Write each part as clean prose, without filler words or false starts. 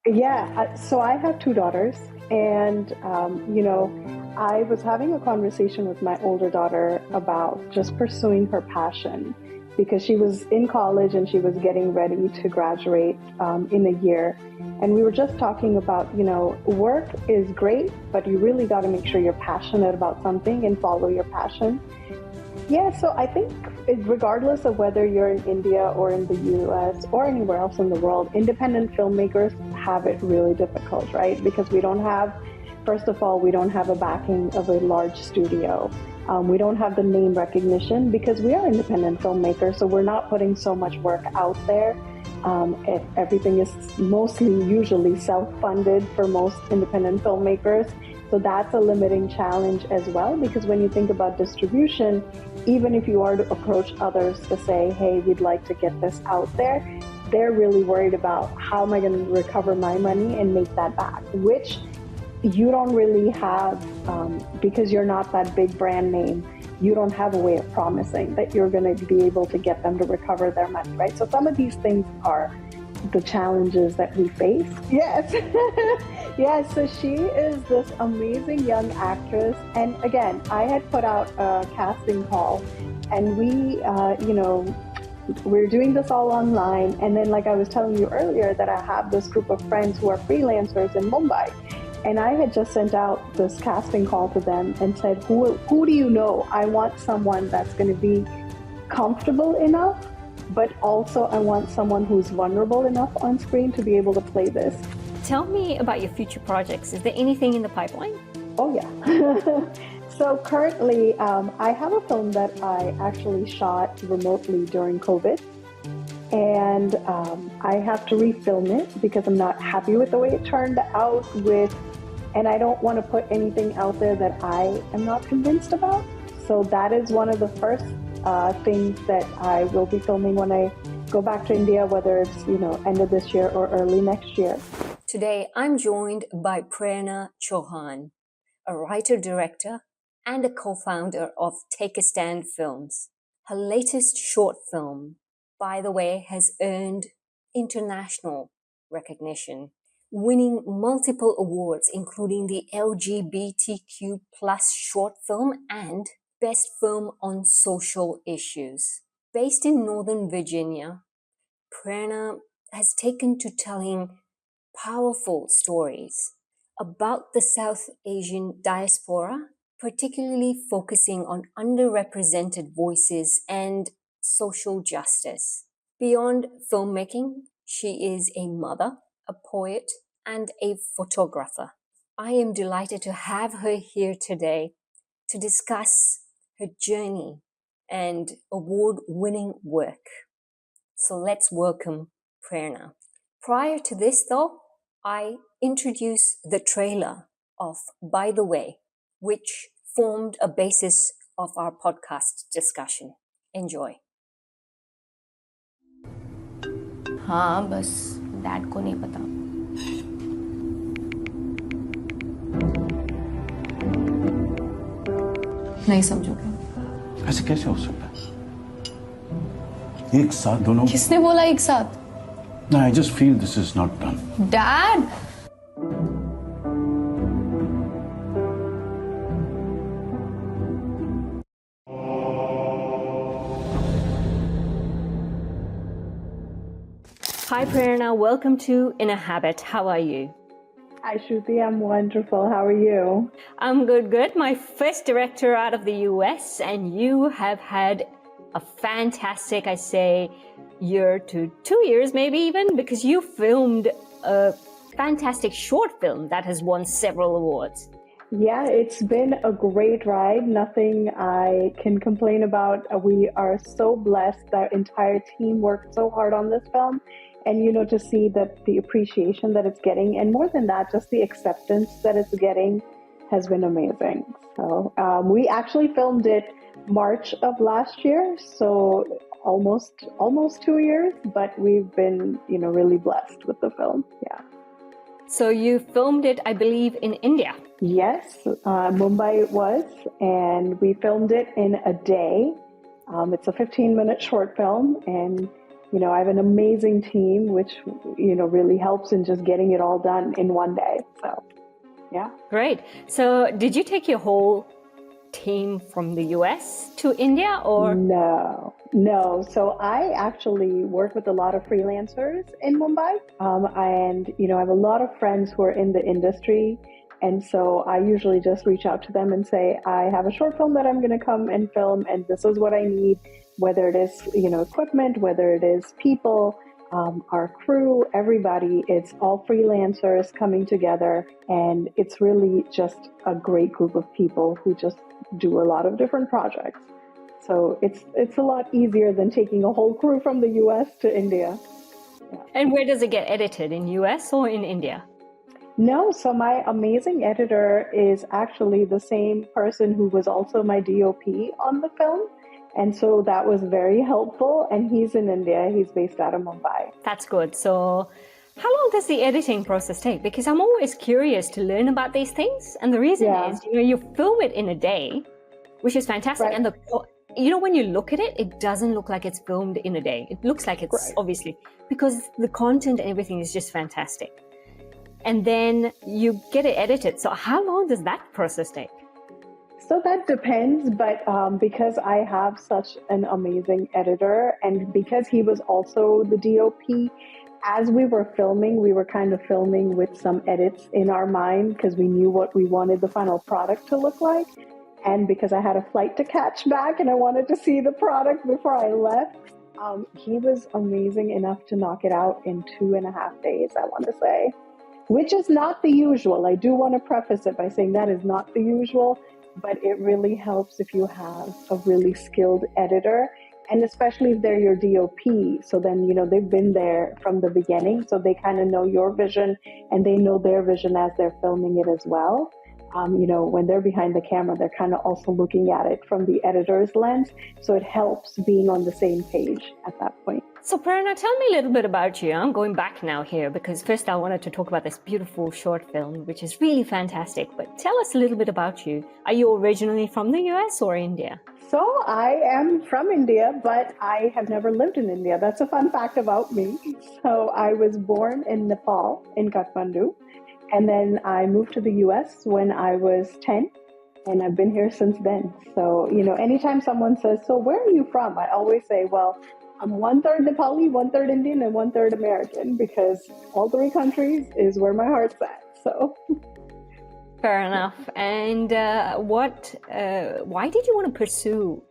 Yeah, so I have two daughters, and I was having a conversation with my older daughter about just pursuing her passion because she was in college and she was getting ready to graduate in a year. And we were just talking about, work is great, but you really got to make sure you're passionate about something and follow your passion. Yeah, so I think regardless of whether you're in India or in the US or anywhere else in the world, independent filmmakers have it really difficult, right? Because we don't have, first of all, we don't have a backing of a large studio. We don't have the name recognition because we are independent filmmakers, so we're not putting so much work out there. Everything is mostly usually self-funded for most independent filmmakers. So that's a limiting challenge as well, because when you think about distribution, even if you are to approach others to say, hey, we'd like to get this out there, they're really worried about how am I going to recover my money and make that back, which you don't really have because you're not that big brand name. You don't have a way of promising that you're going to be able to get them to recover their money, right? So some of these things are the challenges that we face. Yes. Yes, so she is this amazing young actress. And again, I had put out a casting call and we're doing this all online. And then like I was telling you earlier that I have this group of friends who are freelancers in Mumbai. And I had just sent out this casting call to them and said, who do you know? I want someone that's going to be comfortable enough, but also I want someone who's vulnerable enough on screen to be able to play this. Tell me about your future projects. Is there anything in the pipeline? Oh, yeah. So currently, I have a film that I actually shot remotely during COVID. And I have to refilm it because I'm not happy with the way it turned out and I don't want to put anything out there that I am not convinced about. So that is one of the first things that I will be filming when I go back to India, whether it's, end of this year or early next year. Today, I'm joined by Prerna Chauhan, a writer-director and a co-founder of Take a Stand Films. Her latest short film, by the way, has earned international recognition, winning multiple awards, including the LGBTQ plus short film and Best Film on Social Issues. Based in Northern Virginia, Prerna has taken to telling powerful stories about the South Asian diaspora, particularly focusing on underrepresented voices and social justice. Beyond filmmaking, she is a mother, a poet, and a photographer. I am delighted to have her here today to discuss her journey and award-winning work. So let's welcome Prerna. Prior to this, though, I introduce the trailer of By the Way, which formed a basis of our podcast discussion. Enjoy. हाँ बस dad को नहीं पता नहीं समझोगे ऐसे कैसे हो सकता है एक साथ दोनों किसने बोला एक साथ No, I just feel this is not done. Dad Hi, Prerna. Welcome to Innerhabit. How are you? Hi, Shruti. I'm wonderful. How are you? I'm good. My first director out of the US, and you have had a fantastic, I say, year to 2 years, maybe even, because you filmed a fantastic short film that has won several awards. Yeah, it's been a great ride. Nothing I can complain about. We are so blessed. The entire team worked so hard on this film. And, to see that the appreciation that it's getting, and more than that, just the acceptance that it's getting has been amazing. So we actually filmed it March of last year, so almost 2 years, but we've been, really blessed with the film. Yeah. So you filmed it, I believe, in India. Yes, Mumbai it was, and we filmed it in a day. It's a 15-minute short film, and I have an amazing team, which, really helps in just getting it all done in one day. So, yeah. Great. So did you take your whole team from the US to India or? No. So I actually work with a lot of freelancers in Mumbai. And, I have a lot of friends who are in the industry. And so I usually just reach out to them and say, I have a short film that I'm going to come and film, and this is what I need, whether it is, equipment, whether it is people, our crew, everybody. It's all freelancers coming together. And it's really just a great group of people who just do a lot of different projects. So it's a lot easier than taking a whole crew from the US to India. Yeah. And where does it get edited? In US or in India? No, so my amazing editor is actually the same person who was also my DOP on the film. And so that was very helpful. And he's in India. He's based out of Mumbai. That's good. So how long does the editing process take? Because I'm always curious to learn about these things. And the reason is, you film it in a day, which is fantastic. Right. And when you look at it, it doesn't look like it's filmed in a day. It looks like it's obviously, because the content and everything is just fantastic. And then you get it edited. So how long does that process take? So that depends, but because I have such an amazing editor, and because he was also the DOP, as we were filming, we were kind of filming with some edits in our mind because we knew what we wanted the final product to look like. And because I had a flight to catch back and I wanted to see the product before I left, he was amazing enough to knock it out in 2.5 days, I want to say. Which is not the usual. I do want to preface it by saying that is not the usual, but it really helps if you have a really skilled editor, and especially if they're your DOP. So then, they've been there from the beginning, so they kind of know your vision and they know their vision as they're filming it as well. When they're behind the camera, they're kind of also looking at it from the editor's lens. So it helps being on the same page at that point. So Prerna, tell me a little bit about you. I'm going back now here because first I wanted to talk about this beautiful short film, which is really fantastic. But tell us a little bit about you. Are you originally from the US or India? So I am from India, but I have never lived in India. That's a fun fact about me. So I was born in Nepal, in Kathmandu. And then I moved to the US when I was 10, and I've been here since then. So, anytime someone says, so where are you from? I always say, well, I'm 1/3 Nepali, 1/3 Indian, and 1/3 American, because all three countries is where my heart's at. So. Fair enough. And why did you want to pursue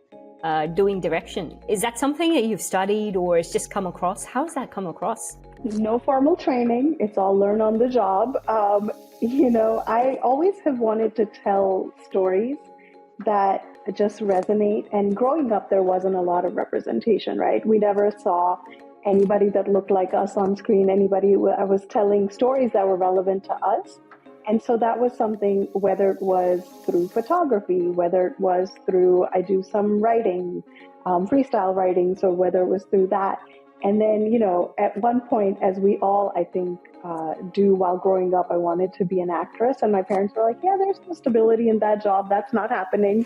doing direction? Is that something that you've studied or it's just come across? How's that come across? No formal training. It's all learn on the job. I always have wanted to tell stories that just resonate. And growing up, there wasn't a lot of representation, right? We never saw anybody that looked like us on screen, anybody I was telling stories that were relevant to us. And so that was something, whether it was through photography, whether it was through, I do some writing, freestyle writing, so whether it was through that. And then, at one point, as we all, I think, do while growing up, I wanted to be an actress. And my parents were like, yeah, there's no stability in that job. That's not happening.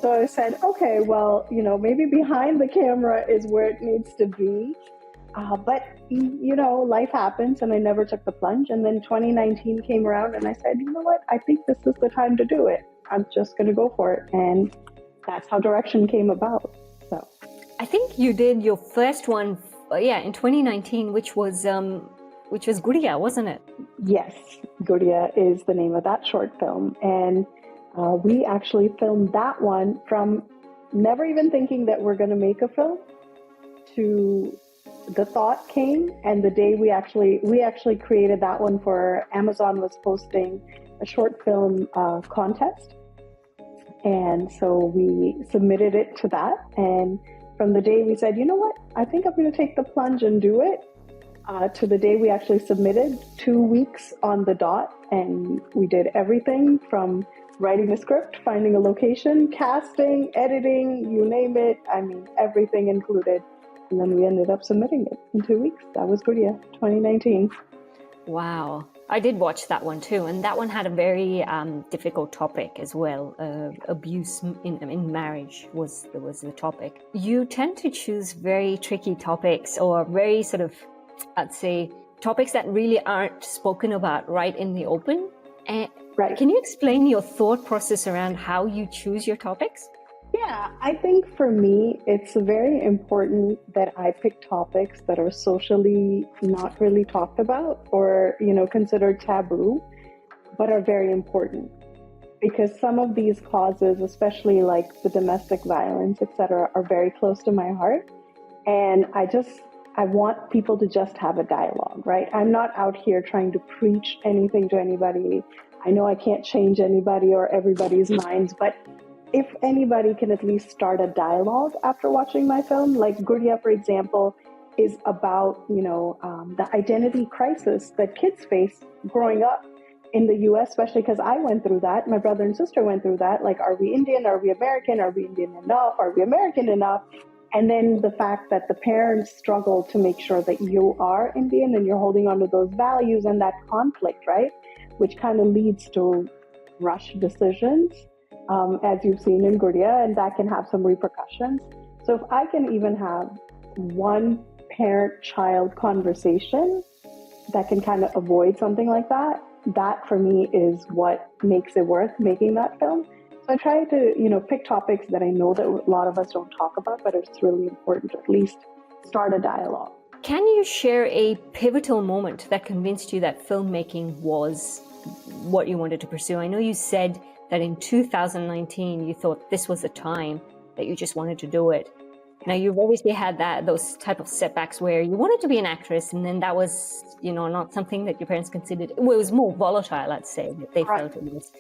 So I said, okay, well, maybe behind the camera is where it needs to be. But, life happens and I never took the plunge. And then 2019 came around and I said, you know what? I think this is the time to do it. I'm just going to go for it. And that's how direction came about. So I think you did your first one, in 2019, which was Gudiya, wasn't it? Yes, Gudiya is the name of that short film. And we actually filmed that one from never even thinking that we're going to make a film to the thought came, and the day we actually created that one for Amazon was posting a short film contest. And so we submitted it to that. And from the day we said, you know what, I think I'm going to take the plunge and do it, to the day we actually submitted, 2 weeks on the dot. And we did everything from writing a script, finding a location, casting, editing, you name it. I mean, everything included. And then we ended up submitting it in 2 weeks. That was Gudiya, 2019. Wow. I did watch that one too, and that one had a very difficult topic as well. Abuse in marriage was the topic. You tend to choose very tricky topics, or very sort of, I'd say, topics that really aren't spoken about right in the open. And Right. can you explain your thought process around how you choose your topics? Yeah, I think for me, it's very important that I pick topics that are socially not really talked about or, considered taboo, but are very important. Because some of these causes, especially like the domestic violence, etc., are very close to my heart. And I want people to just have a dialogue, right? I'm not out here trying to preach anything to anybody. I know I can't change anybody or everybody's minds, but if anybody can at least start a dialogue after watching my film, like Gurya, for example, is about, the identity crisis that kids face growing up in the US, especially because I went through that. My brother and sister went through that. Like, are we Indian? Are we American? Are we Indian enough? Are we American enough? And then the fact that the parents struggle to make sure that you are Indian and you're holding on to those values, and that conflict, right? Which kind of leads to rush decisions, as you've seen in Gurdia, and that can have some repercussions. So if I can even have one parent-child conversation that can kind of avoid something like that, that for me is what makes it worth making that film. So I try to, pick topics that I know that a lot of us don't talk about, but it's really important to at least start a dialogue. Can you share a pivotal moment that convinced you that filmmaking was what you wanted to pursue? I know you said that in 2019 you thought this was the time that you just wanted to do it. Now, you've obviously had those type of setbacks where you wanted to be an actress, and then that was, not something that your parents considered. Well, it was more volatile, I'd say, that they felt it was.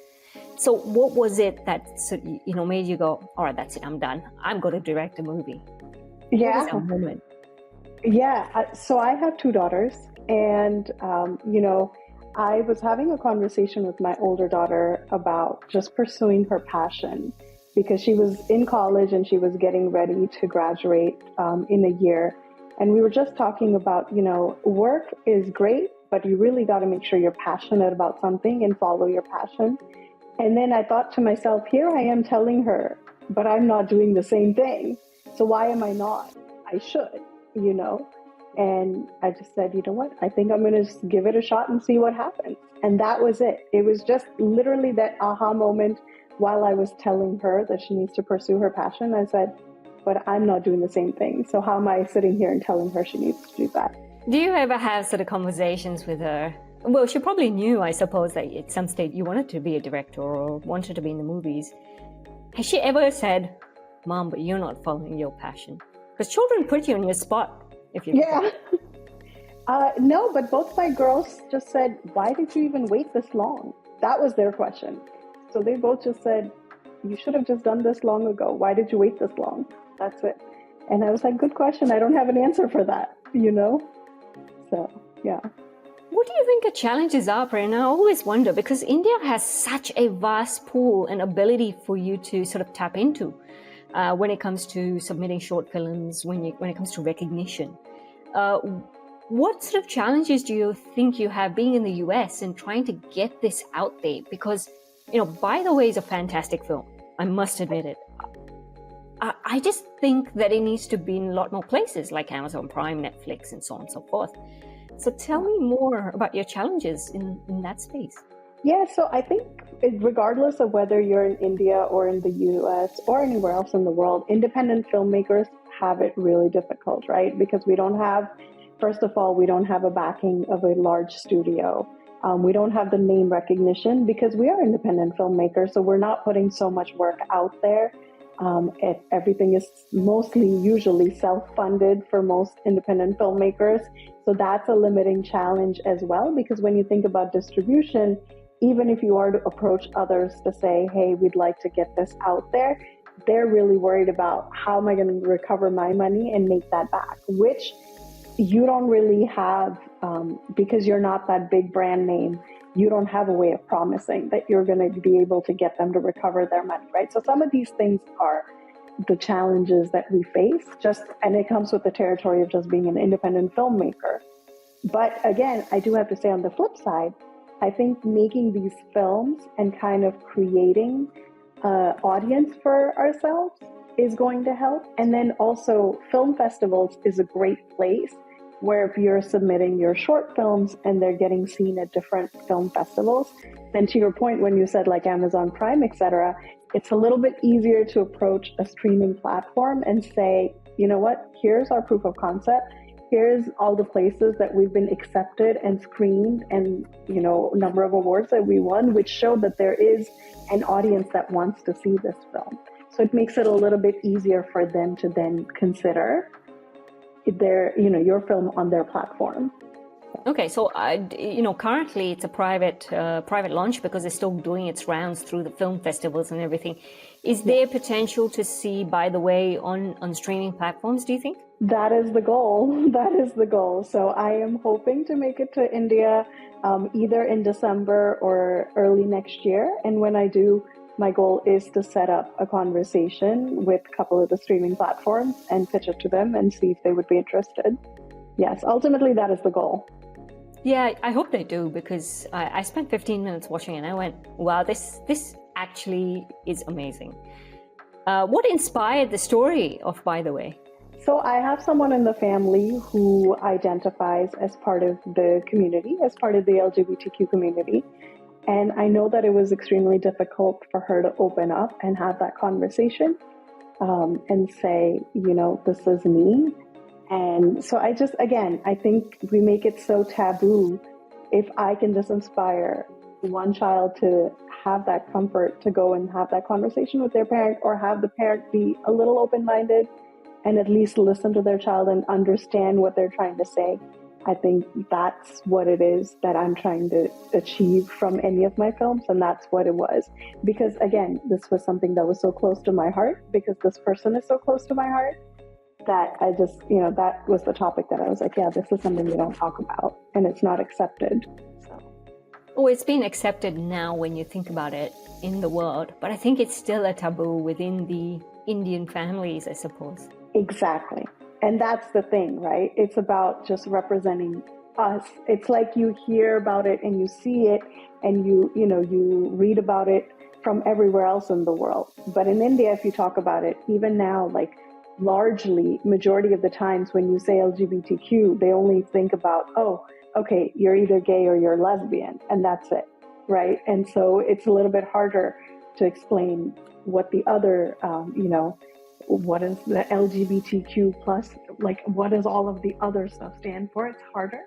So what was it that, made you go, all right, that's it, I'm done. I'm going to direct a movie? Yeah. What was that moment? Yeah. So I have two daughters, and, I was having a conversation with my older daughter about just pursuing her passion, because she was in college and she was getting ready to graduate in a year. And we were just talking about, work is great, but you really got to make sure you're passionate about something and follow your passion. And then I thought to myself, here I am telling her, but I'm not doing the same thing. So why am I not? I should, And I just said, you know what? I think I'm going to just give it a shot and see what happens. And that was it. It was just literally that aha moment while I was telling her that she needs to pursue her passion. I said, but I'm not doing the same thing. So how am I sitting here and telling her she needs to do that? Do you ever have sort of conversations with her? Well, she probably knew, I suppose, that at some stage you wanted to be a director or wanted to be in the movies. Has she ever said, Mom, but you're not following your passion? Because children put you on your spot. If you No, but both my girls just said, why did you even wait this long? That was their question. So they both just said, you should have just done this long ago. Why did you wait this long? That's it. And I was like, good question. I don't have an answer for that, So, yeah. What do you think the challenges are, Prerna? I always wonder, because India has such a vast pool and ability for you to sort of tap into when it comes to submitting short films, when it comes to recognition. What sort of challenges do you think you have being in the US and trying to get this out there? Because, By the Way is a fantastic film. I must admit it. I just think that it needs to be in a lot more places like Amazon Prime, Netflix, and so on and so forth. So tell me more about your challenges in that space. Yeah, so I think regardless of whether you're in India or in the US or anywhere else in the world, independent filmmakers have it really difficult, right? Because first of all, we don't have a backing of a large studio. We don't have the name recognition because we are independent filmmakers, so we're not putting so much work out there. Everything is usually self-funded for most independent filmmakers. So that's a limiting challenge as well, because when you think about distribution, even if you are to approach others to say, hey, we'd like to get this out there, they're really worried about how am I going to recover my money and make that back, which you don't really have because you're not that big brand name. You don't have a way of promising that you're going to be able to get them to recover their money, right? So some of these things are the challenges that we face, and it comes with the territory of just being an independent filmmaker. But again, I do have to say on the flip side, I think making these films and kind of creating an audience for ourselves is going to help. And then also film festivals is a great place where if you're submitting your short films and they're getting seen at different film festivals, then to your point when you said like Amazon Prime, etc., it's a little bit easier to approach a streaming platform and say, you know what, here's our proof of concept. Here's all the places that we've been accepted and screened and, you know, number of awards that we won, which show that there is an audience that wants to see this film. So it makes it a little bit easier for them to then consider their, you know, your film on their platform. Okay, so currently it's a private launch because it's still doing its rounds through the film festivals and everything. Is there potential to see, by the way, on streaming platforms, do you think? That is the goal. That is the goal. So I am hoping to make it to India either in December or early next year. And when I do, my goal is to set up a conversation with a couple of the streaming platforms and pitch it to them and see if they would be interested. Yes, ultimately that is the goal. Yeah, I hope they do, because I spent 15 minutes watching it and I went, wow, this actually is amazing. What inspired the story of By the Way? So I have someone in the family who identifies as part of the community, as part of the LGBTQ community. And I know that it was extremely difficult for her to open up and have that conversation and say, you know, this is me. And so I think we make it so taboo. If I can just inspire one child to have that comfort to go and have that conversation with their parent, or have the parent be a little open-minded and at least listen to their child and understand what they're trying to say, I think that's what it is that I'm trying to achieve from any of my films. And that's what it was. Because again, this was something that was so close to my heart, because this person is so close to my heart, that I just, you know, that was the topic that I was like, yeah, this is something we don't talk about and it's not accepted. So. Oh, it's been accepted now when you think about it in the world, but I think it's still a taboo within the Indian families, I suppose. Exactly. And that's the thing, right? It's about just representing us. It's like you hear about it and you see it and you read about it from everywhere else in the world. But in India, if you talk about it, even now, like largely, majority of the times when you say LGBTQ, they only think about, oh, okay, you're either gay or you're lesbian, and that's it, right? And so it's a little bit harder to explain what the other, what is the LGBTQ plus, like what does all of the other stuff stand for? It's harder.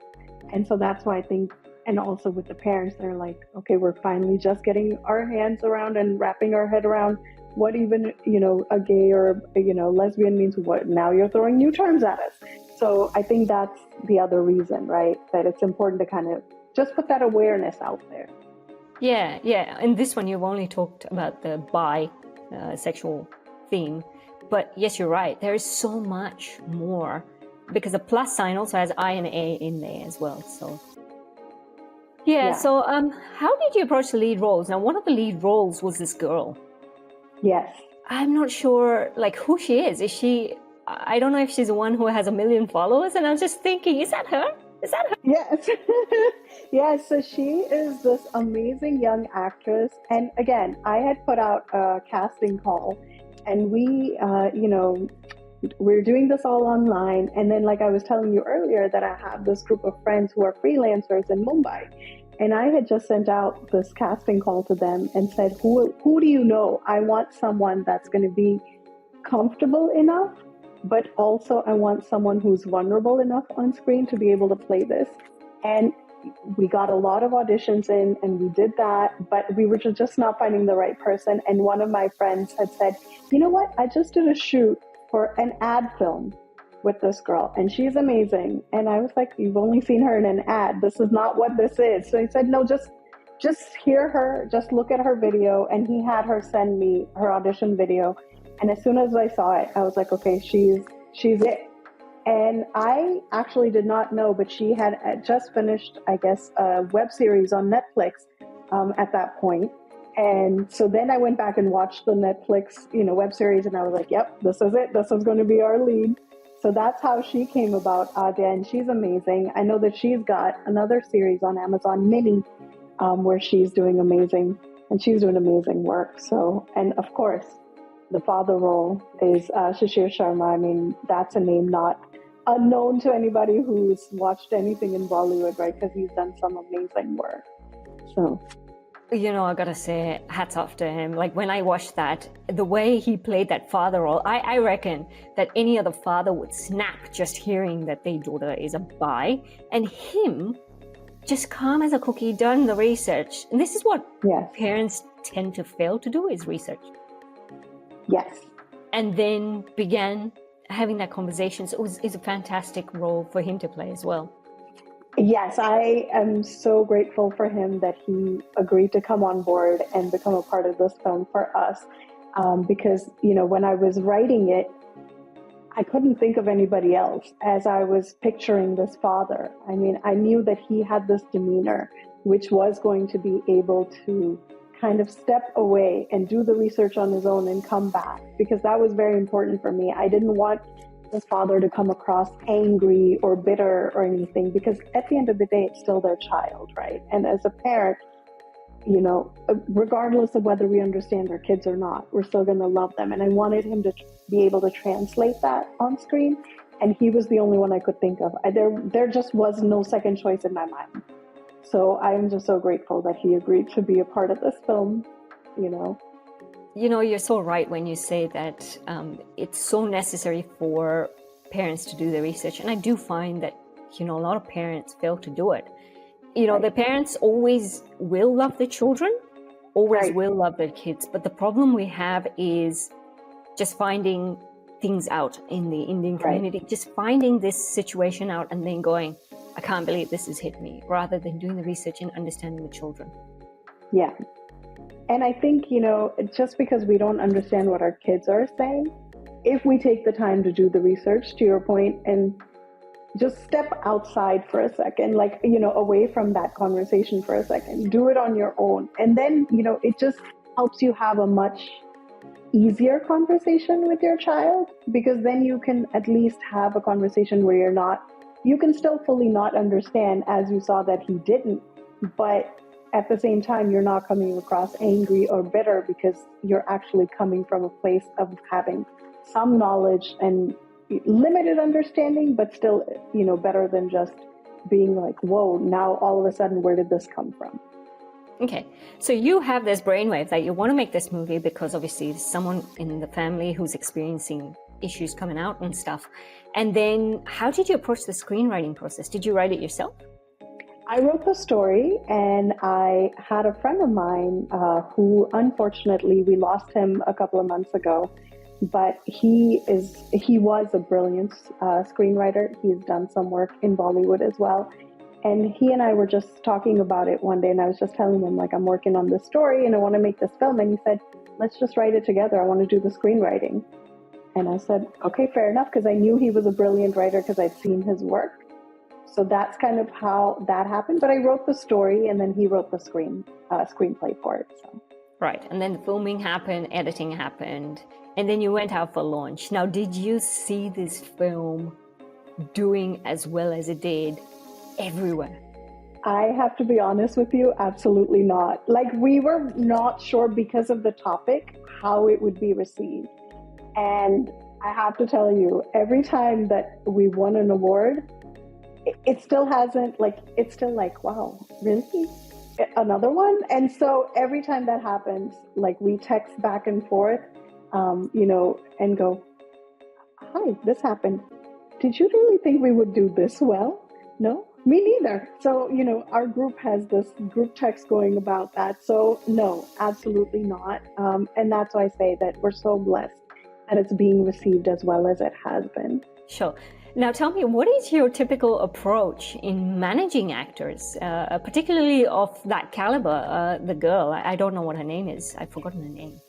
And so that's why I think, and also with the parents, they're like, okay, we're finally just getting our hands around and wrapping our head around what even, a gay or, lesbian means. What now you're throwing new terms at us. So I think that's the other reason, right? That it's important to kind of just put that awareness out there. Yeah. In this one, you've only talked about the bisexual theme. But yes, you're right. There is so much more, because the plus sign also has I and A in there as well. So yeah. So how did you approach the lead roles? Now, one of the lead roles was this girl. Yes. I'm not sure who she is. Is she, I don't know if she's the one who has 1 million followers, and I'm just thinking, is that her? Yes. Yes. So she is this amazing young actress. And again, I had put out a casting call, and we're doing this all online. And then, like I was telling you earlier, that I have this group of friends who are freelancers in Mumbai. And I had just sent out this casting call to them and said, who do you know? I want someone that's going to be comfortable enough, but also I want someone who's vulnerable enough on screen to be able to play this. And we got a lot of auditions in, and we did that, but we were just not finding the right person. And one of my friends had said, you know what? I just did a shoot for an ad film with this girl, and she's amazing. And I was like, you've only seen her in an ad. This is not what this is. So he said, no, just hear her, just look at her video. And he had her send me her audition video. And as soon as I saw it, I was like, okay, she's it. And I actually did not know, but she had just finished, I guess, a web series on Netflix at that point. And so then I went back and watched the Netflix, web series, and I was like, yep, this is it. This is going to be our lead. So that's how she came about, Adya, and she's amazing. I know that she's got another series on Amazon Mini where she's doing amazing, and she's doing amazing work. So, and of course, the father role is Shishir Sharma. I mean, that's a name not unknown to anybody who's watched anything in Bollywood, right? Because he's done some amazing work. So, you know, I gotta say, hats off to him. Like when I watched that, the way he played that father role, I reckon that any other father would snap just hearing that their daughter is a bi, and him just calm as a cookie, done the research. And this is what parents tend to fail to do, is research. Yes. And then began having that conversation. So it's a fantastic role for him to play as well. Yes, I am so grateful for him that he agreed to come on board and become a part of this film for us. Because, you know, when I was writing it, I couldn't think of anybody else as I was picturing this father. I mean, I knew that he had this demeanor, which was going to be able to kind of step away and do the research on his own and come back, because that was very important for me. I didn't want this father to come across angry or bitter or anything, because at the end of the day, it's still their child, right? And as a parent, you know, regardless of whether we understand our kids or not, we're still going to love them. And I wanted him to be able to translate that on screen. And he was the only one I could think of. There just was no second choice in my mind. So I am just so grateful that he agreed to be a part of this film, you know. You know, you're so right when you say that it's so necessary for parents to do the research. And I do find that, you know, a lot of parents fail to do it. You know, the parents always will love their children, always will love their kids. But the problem we have is just finding things out in the Indian community, just finding this situation out and then going, I can't believe this has hit me, rather than doing the research and understanding the children. Yeah. And I think, you know, just because we don't understand what our kids are saying, if we take the time to do the research, to your point, and just step outside for a second, like, you know, away from that conversation for a second, do it on your own. And then, you know, it just helps you have a much easier conversation with your child, because then you can at least have a conversation where you can still fully not understand, as you saw that he didn't, but at the same time, you're not coming across angry or bitter, because you're actually coming from a place of having some knowledge and limited understanding, but still, you know, better than just being like, whoa, now all of a sudden, where did this come from? Okay, so you have this brainwave that you want to make this movie because obviously there's someone in the family who's experiencing issues coming out and stuff. And then how did you approach the screenwriting process? Did you write it yourself? I wrote the story, and I had a friend of mine who, unfortunately, we lost him a couple of months ago, but he was a brilliant screenwriter. He's done some work in Bollywood as well. And he and I were just talking about it one day, and I was just telling him, like, I'm working on this story and I want to make this film. And he said, let's just write it together. I want to do the screenwriting. And I said, okay, fair enough, because I knew he was a brilliant writer because I'd seen his work. So that's kind of how that happened. But I wrote the story, and then he wrote the screenplay for it. So. Right. And then the filming happened, editing happened, and then you went out for launch. Now, did you see this film doing as well as it did everywhere? I have to be honest with you, absolutely not. Like, we were not sure, because of the topic, how it would be received. And I have to tell you, every time that we won an award, it still hasn't, like, it's still like, wow, really? Another one? And so every time that happens, like, we text back and forth, you know, and go, hi, this happened. Did you really think we would do this well? No, me neither. So, you know, our group has this group text going about that. So no, absolutely not. And that's why I say that we're so blessed that it's being received as well as it has been. Sure. Now tell me, what is your typical approach in managing actors, particularly of that caliber? The girl, I don't know what her name is. I've forgotten her name.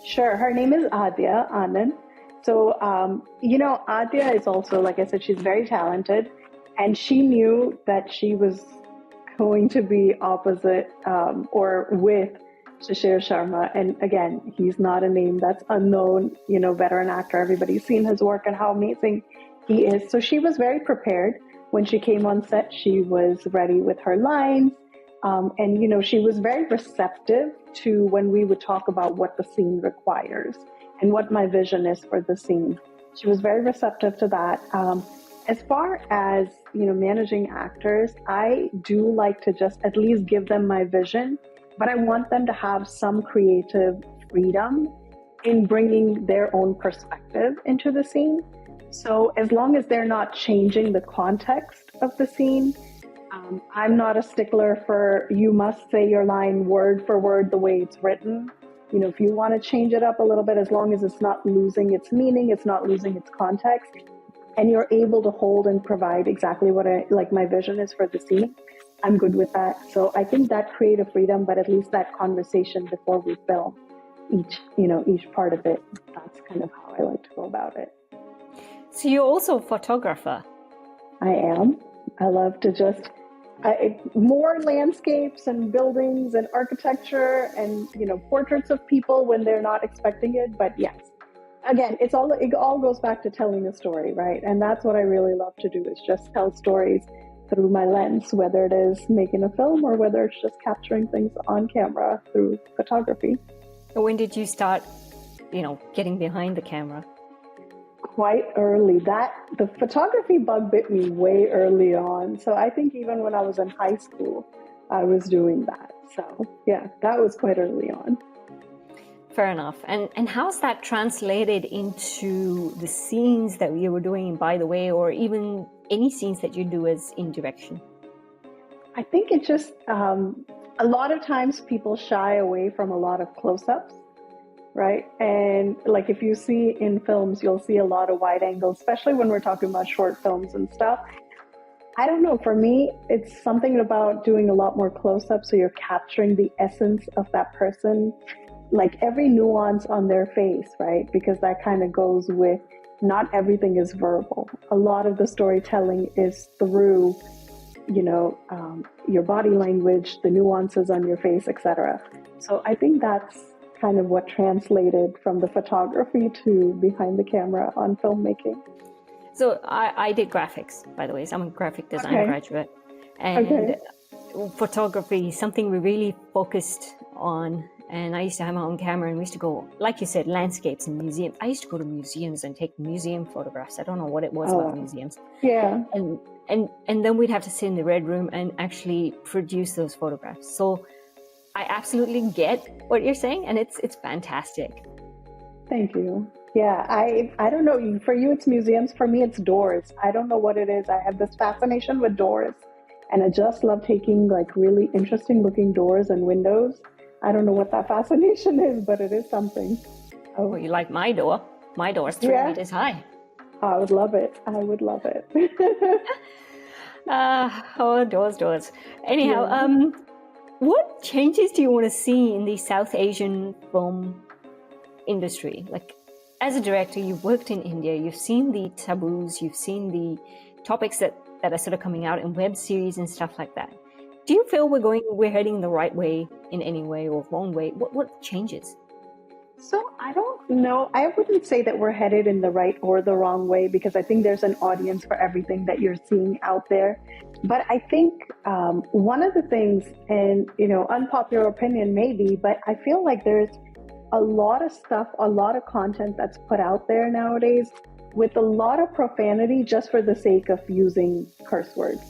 Sure. Her name is Adya Anand. So, you know, Adya is also, like I said, she's very talented. And she knew that she was going to be opposite or with Shishir Sharma. And again, he's not a name that's unknown, you know, veteran actor. Everybody's seen his work and how amazing He is. So she was very prepared. When she came on set, she was ready with her lines. And, she was very receptive to when we would talk about what the scene requires and what my vision is for the scene. She was very receptive to that. As far as, managing actors, I do like to just at least give them my vision, but I want them to have some creative freedom in bringing their own perspective into the scene. So as long as they're not changing the context of the scene, I'm not a stickler for you must say your line word for word the way it's written. If you want to change it up a little bit, as long as it's not losing its meaning, it's not losing its context, and you're able to hold and provide exactly what my vision is for the scene, I'm good with that. So I think that creative freedom, but at least that conversation before we film each part of it, that's kind of how I like to go about it. So you're also a photographer. I am. I love to just more landscapes and buildings and architecture and portraits of people when they're not expecting it. But yes, again, it all goes back to telling a story, right? And that's what I really love to do, is just tell stories through my lens, whether it is making a film or whether it's just capturing things on camera through photography. When did you start, getting behind the camera? Quite early. The photography bug bit me way early on. So I think even when I was in high school, I was doing that. So yeah, that was quite early on. Fair enough. And how's that translated into the scenes that you were doing in By the Way, or even any scenes that you do as in direction? I think it just, a lot of times people shy away from a lot of close-ups. Right. And like if you see in films, you'll see a lot of wide angles, especially when we're talking about short films and stuff. I don't know. For me, it's something about doing a lot more close-ups. So you're capturing the essence of that person, like every nuance on their face, right? Because that kind of goes with not everything is verbal. A lot of the storytelling is through, your body language, the nuances on your face, etc. So I think that's kind of what translated from the photography to behind the camera on filmmaking. So I did graphics, by the way. So I'm a graphic design graduate. And photography is something we really focused on. And I used to have my own camera, and we used to go, like you said, landscapes and museums. I used to go to museums and take museum photographs. I don't know what it was about museums. Yeah. And then we'd have to sit in the red room and actually produce those photographs. So I absolutely get what you're saying, and it's fantastic. Thank you. Yeah, I don't know. For you, it's museums. For me, it's doors. I don't know what it is. I have this fascination with doors, and I just love taking like really interesting looking doors and windows. I don't know what that fascination is, but it is something. Oh, well, you like my door? My door is 3 meters high. I would love it. I would love it. Doors. Anyhow, what changes do you want to see in the South Asian film industry? Like, as a director, you've worked in India, you've seen the taboos, you've seen the topics that are sort of coming out in web series and stuff like that. Do you feel we're heading the right way in any way or wrong way? What changes? So I don't know. I wouldn't say that we're headed in the right or the wrong way, because I think there's an audience for everything that you're seeing out there. But I think one of the things, and unpopular opinion maybe, but I feel like there's a lot of stuff, a lot of content that's put out there nowadays with a lot of profanity just for the sake of using curse words.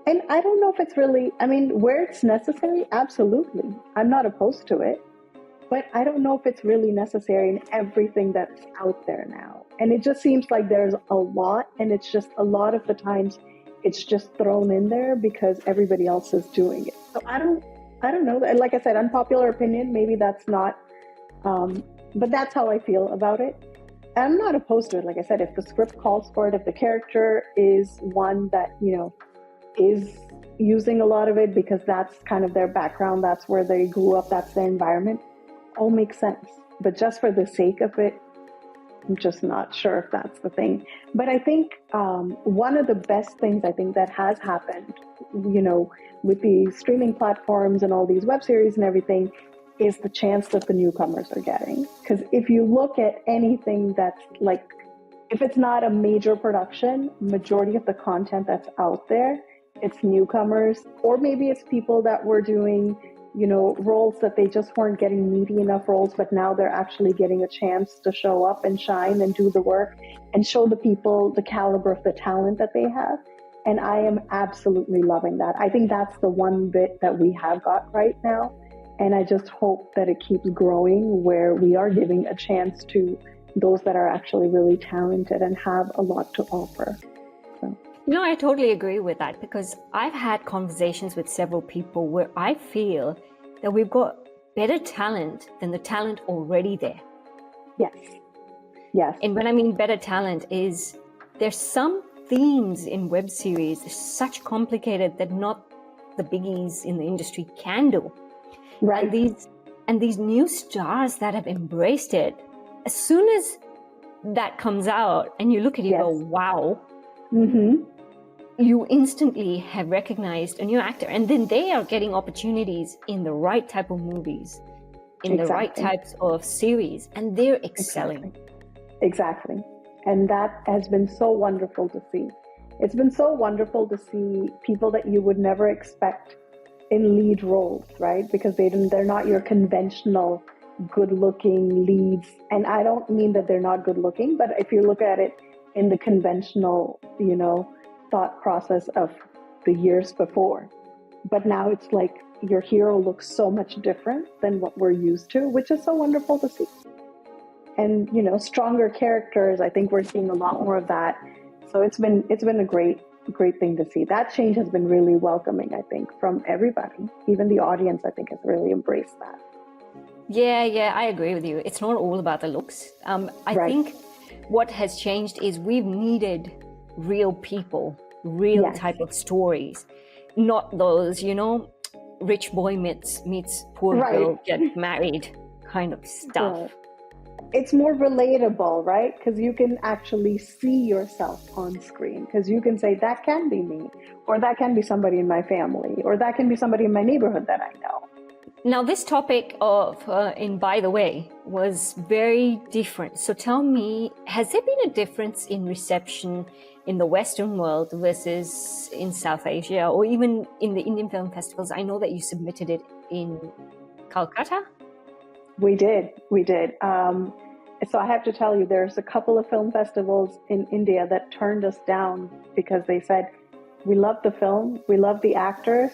And I don't know if it's really, where it's necessary, absolutely. I'm not opposed to it. But I don't know if it's really necessary in everything that's out there now. And it just seems like there's a lot, and it's just a lot of the times it's just thrown in there because everybody else is doing it. So I don't know. Like I said, unpopular opinion, maybe that's not, but that's how I feel about it. And I'm not opposed to it. Like I said, if the script calls for it, if the character is one that, is using a lot of it because that's kind of their background, that's where they grew up, that's their environment, all makes sense. But just for the sake of it, I'm just not sure if that's the thing. But I think one of the best things I think that has happened, with the streaming platforms and all these web series and everything, is the chance that the newcomers are getting. Because if you look at anything that's like if it's not a major production, majority of the content that's out there, it's newcomers, or maybe it's people that were doing, roles that they just weren't getting meaty enough roles, but now they're actually getting a chance to show up and shine and do the work and show the people the caliber of the talent that they have. And I am absolutely loving that. I think that's the one bit that we have got right now. And I just hope that it keeps growing, where we are giving a chance to those that are actually really talented and have a lot to offer. So. No, I totally agree with that, because I've had conversations with several people where I feel that we've got better talent than the talent already there. Yes. Yes. And when I mean better talent is there's some themes in web series, they're such complicated that not the biggies in the industry can do. Right. And these new stars that have embraced it, as soon as that comes out and you look at it, yes. you go, wow. Mm-hmm. You instantly have recognized a new actor, and then they are getting opportunities in the right type of movies, in the right types of series, and they're excelling. Exactly. And that has been so wonderful to see. It's been so wonderful to see people that you would never expect in lead roles, right? Because they're not your conventional good-looking leads. And I don't mean that they're not good-looking, but if you look at it in the conventional, thought process of the years before. But now it's like your hero looks so much different than what we're used to, which is so wonderful to see. And, stronger characters, I think we're seeing a lot more of that. So it's been a great thing to see. That change has been really welcoming, I think, from everybody. Even the audience, I think, has really embraced that. Yeah, I agree with you. It's not all about the looks. I think what has changed is we've needed real people, real type of stories, not those, rich boy meets poor girl get married kind of stuff. Right. It's more relatable, right? Because you can actually see yourself on screen, because you can say, that can be me, or that can be somebody in my family, or that can be somebody in my neighborhood that I know. Now, this topic of in By the Way was very different. So tell me, has there been a difference in reception in the Western world versus in South Asia, or even in the Indian film festivals? I know that you submitted it in Calcutta. We did. So I have to tell you, there's a couple of film festivals in India that turned us down because they said, we love the film, we love the actors,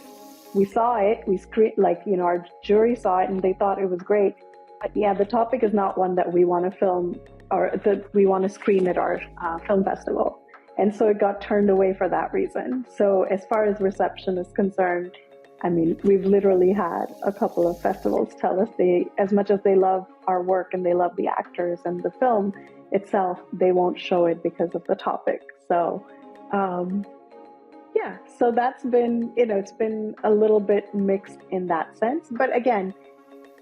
we saw it, our jury saw it and they thought it was great. But yeah, the topic is not one that we want to film or that we want to screen at our film festival. And so it got turned away for that reason. So as far as reception is concerned, I mean, we've literally had a couple of festivals tell us as much as they love our work and they love the actors and the film itself, they won't show it because of the topic. So, so that's been, it's been a little bit mixed in that sense. But again,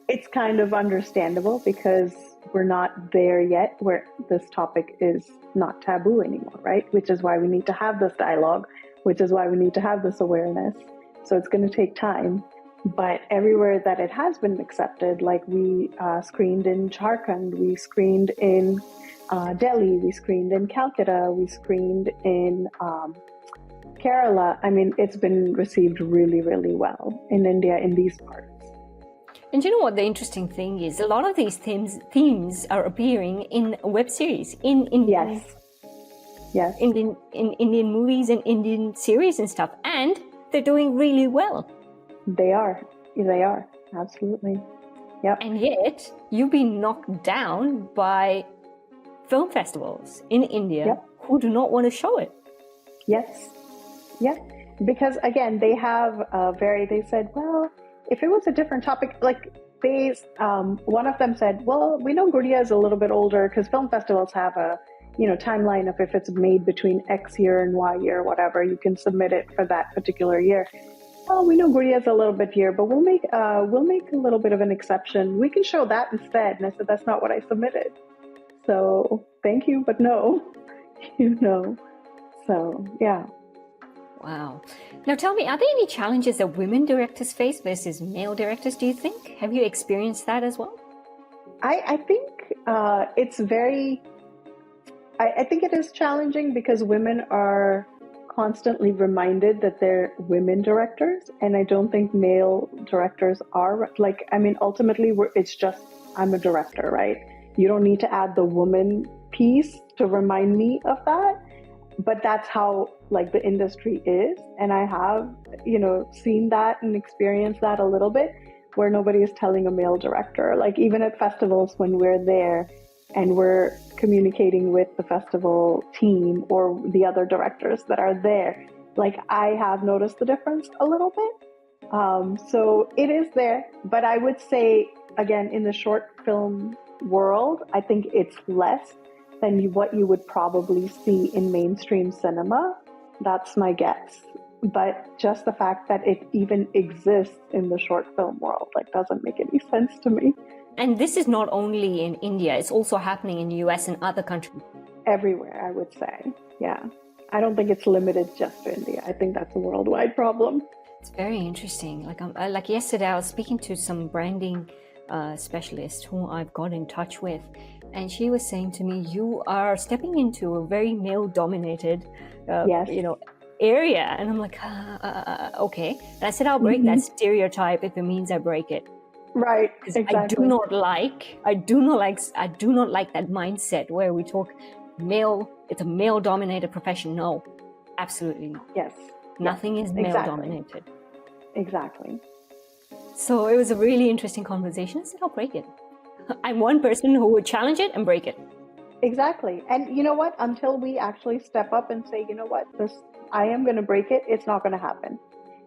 it's kind of understandable because we're not there yet where this topic is not taboo anymore, right? Which is why we need to have this dialogue, which is why we need to have this awareness. So it's going to take time, but everywhere that it has been accepted, like we screened in Jharkhand, we screened in Delhi, we screened in Calcutta, we screened in Kerala. I mean, it's been received really, really well in India in these parts. And you know what the interesting thing is? A lot of these themes are appearing in web series, in Indian movies and Indian series and stuff, and they're doing really well. They are, absolutely. Yep. And yet, you've been knocked down by film festivals in India who do not want to show it. Yes. Yeah. Because again, they have they said, well, if it was a different topic, like one of them said, well, we know Guriya is a little bit older because film festivals have a, timeline of if it's made between X year and Y year, whatever, you can submit it for that particular year. Oh, we know Guriya is a little bit here, but we'll make a little bit of an exception. We can show that instead. And I said, that's not what I submitted. So thank you, but no, So yeah. Wow. Now tell me, are there any challenges that women directors face versus male directors, do you think? Have you experienced that as well? I think it's very, I think it is challenging because women are constantly reminded that they're women directors, and I don't think male directors are. Like, I mean, ultimately, it's just I'm a director, right? You don't need to add the woman piece to remind me of that. But that's how like the industry is, and I have seen that and experienced that a little bit, where nobody is telling a male director. Like even at festivals when we're there and we're communicating with the festival team or the other directors that are there, like I have noticed the difference a little bit. So it is there, but I would say again in the short film world, I think it's less than what you would probably see in mainstream cinema. That's my guess. But just the fact that it even exists in the short film world, like, doesn't make any sense to me. And this is not only in India, it's also happening in the US and other countries. Everywhere, I would say. Yeah. I don't think it's limited just to India. I think that's a worldwide problem. It's very interesting. Like yesterday, I was speaking to some branding specialist who I've got in touch with, and she was saying to me, "You are stepping into a very male-dominated, Yes. area." And I'm like, "Okay." And I said, "I'll break that stereotype if it means I break it." Right. Because Exactly. I do not like that mindset where we talk male. It's a male-dominated profession. No, absolutely not. Yes. Nothing is male-dominated. Exactly. So it was a really interesting conversation. I said, I'll break it. I'm one person who would challenge it and break it. Exactly. And you know what? Until we actually step up and say, you know what, I am going to break it, it's not going to happen.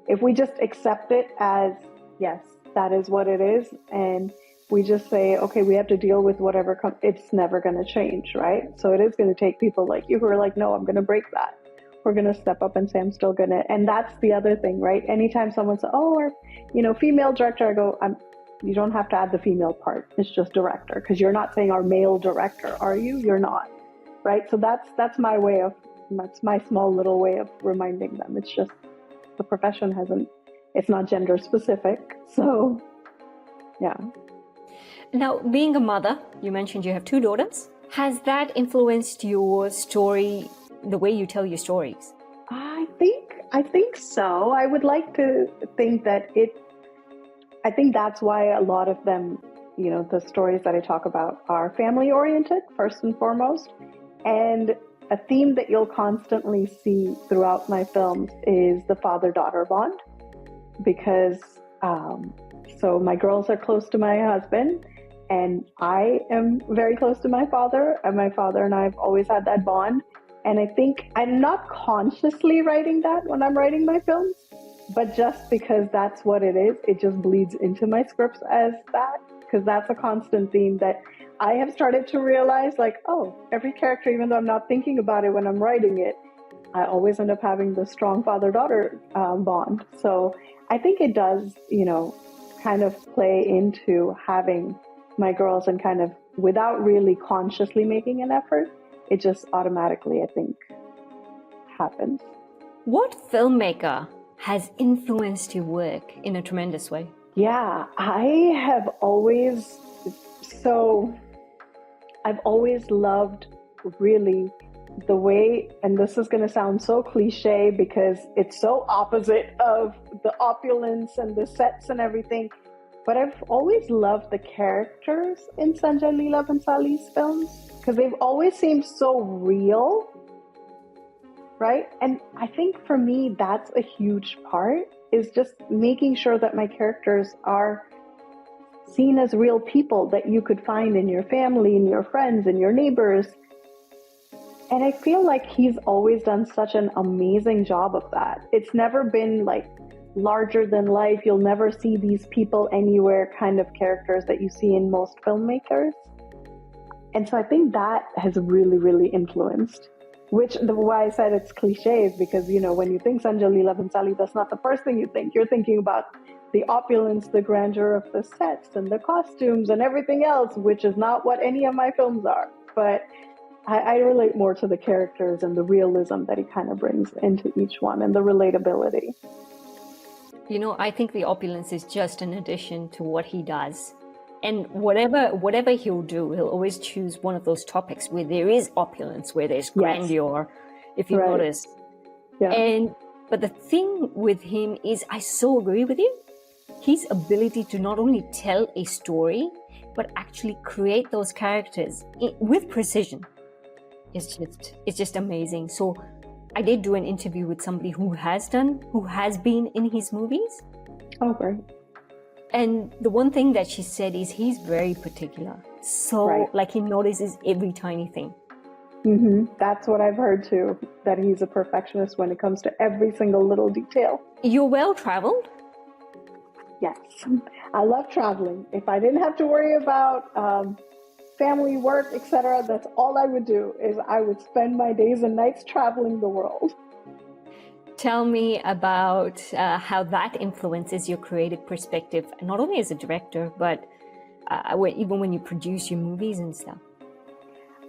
If we just accept it as, yes, that is what it is, and we just say, okay, we have to deal with whatever comes, it's never going to change, right? So it is going to take people like you who are like, no, I'm going to break that. We're going to step up and say, I'm still going to. And that's the other thing, right? Anytime someone says, oh, or, female director, I go, you don't have to add the female part. It's just director, because you're not saying our male director, are you? You're not, right? So that's my small little way of reminding them. It's just the profession it's not gender specific. So, yeah. Now, being a mother, you mentioned you have 2 daughters. Has that influenced your story, the way you tell your stories? I think so. I would like to think that I think that's why a lot of them, the stories that I talk about are family oriented, first and foremost. And a theme that you'll constantly see throughout my films is the father-daughter bond, because so my girls are close to my husband, and I am very close to my father, and my father and I have always had that bond. And I think I'm not consciously writing that when I'm writing my films, but just because that's what it is, it just bleeds into my scripts as that, because that's a constant theme that I have started to realize, like, oh, every character, even though I'm not thinking about it when I'm writing it, I always end up having the strong father-daughter bond. So I think it does, kind of play into having my girls, and kind of without really consciously making an effort, it just automatically, I think, happens. What filmmaker has influenced your work in a tremendous way? Yeah, I've always loved really the way, and this is going to sound so cliche because it's so opposite of the opulence and the sets and everything, but I've always loved the characters in Sanjay Leela Bhansali's films, because they've always seemed so real, right? And I think for me, that's a huge part, is just making sure that my characters are seen as real people that you could find in your family, in your friends, in your neighbors. And I feel like he's always done such an amazing job of that. It's never been like larger than life, you'll never see these people anywhere kind of characters that you see in most filmmakers. And so I think that has really, really influenced, why I said it's cliche is because, when you think Sanjay Leela Bhansali, that's not the first thing you think. You're thinking about the opulence, the grandeur of the sets and the costumes and everything else, which is not what any of my films are. But I relate more to the characters and the realism that he kind of brings into each one, and the relatability. I think the opulence is just an addition to what he does. And whatever he'll do, he'll always choose one of those topics where there is opulence, where there's grandeur, if you notice. Yeah. But the thing with him is, I so agree with you. His ability to not only tell a story, but actually create those characters with precision is just amazing. So I did do an interview with somebody who has been in his movies. Oh, great. And the one thing that she said is he's very particular. So like he notices every tiny thing. That's what I've heard too, that he's a perfectionist when it comes to every single little detail. You're well-traveled? Yes. I love traveling. If I didn't have to worry about family, work, etc., that's all I would do, is I would spend my days and nights traveling the world. Tell me about how that influences your creative perspective, not only as a director, but even when you produce your movies and stuff.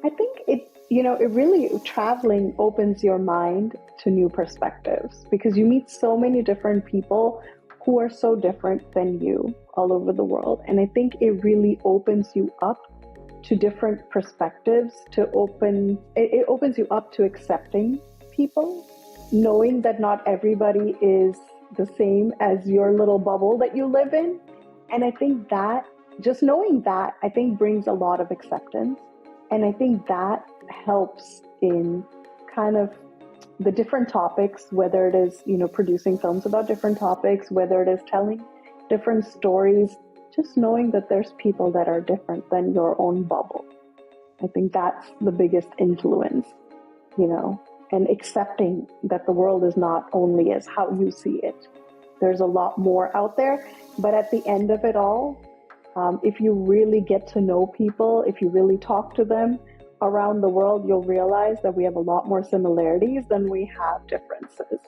I think it really, traveling opens your mind to new perspectives, because you meet so many different people who are so different than you all over the world. And I think it really opens you up to different perspectives, it opens you up to accepting people, knowing that not everybody is the same as your little bubble that you live in. And I think that, just knowing that, I think brings a lot of acceptance. And I think that helps in kind of the different topics, whether it is, producing films about different topics, whether it is telling different stories, just knowing that there's people that are different than your own bubble. I think that's the biggest influence, and accepting that the world is not only as how you see it. There's a lot more out there. But at the end of it all, if you really get to know people, if you really talk to them around the world, you'll realize that we have a lot more similarities than we have differences.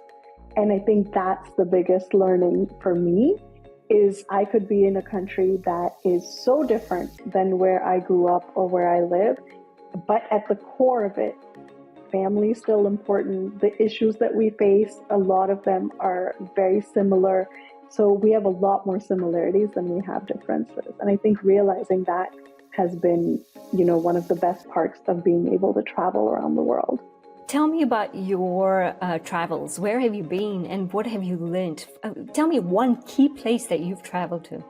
And I think that's the biggest learning for me, is I could be in a country that is so different than where I grew up or where I live, but at the core of it, family is still important. The issues that we face, a lot of them are very similar. So we have a lot more similarities than we have differences. And I think realizing that has been, one of the best parts of being able to travel around the world. Tell me about your travels. Where have you been and what have you learned? Tell me one key place that you've traveled to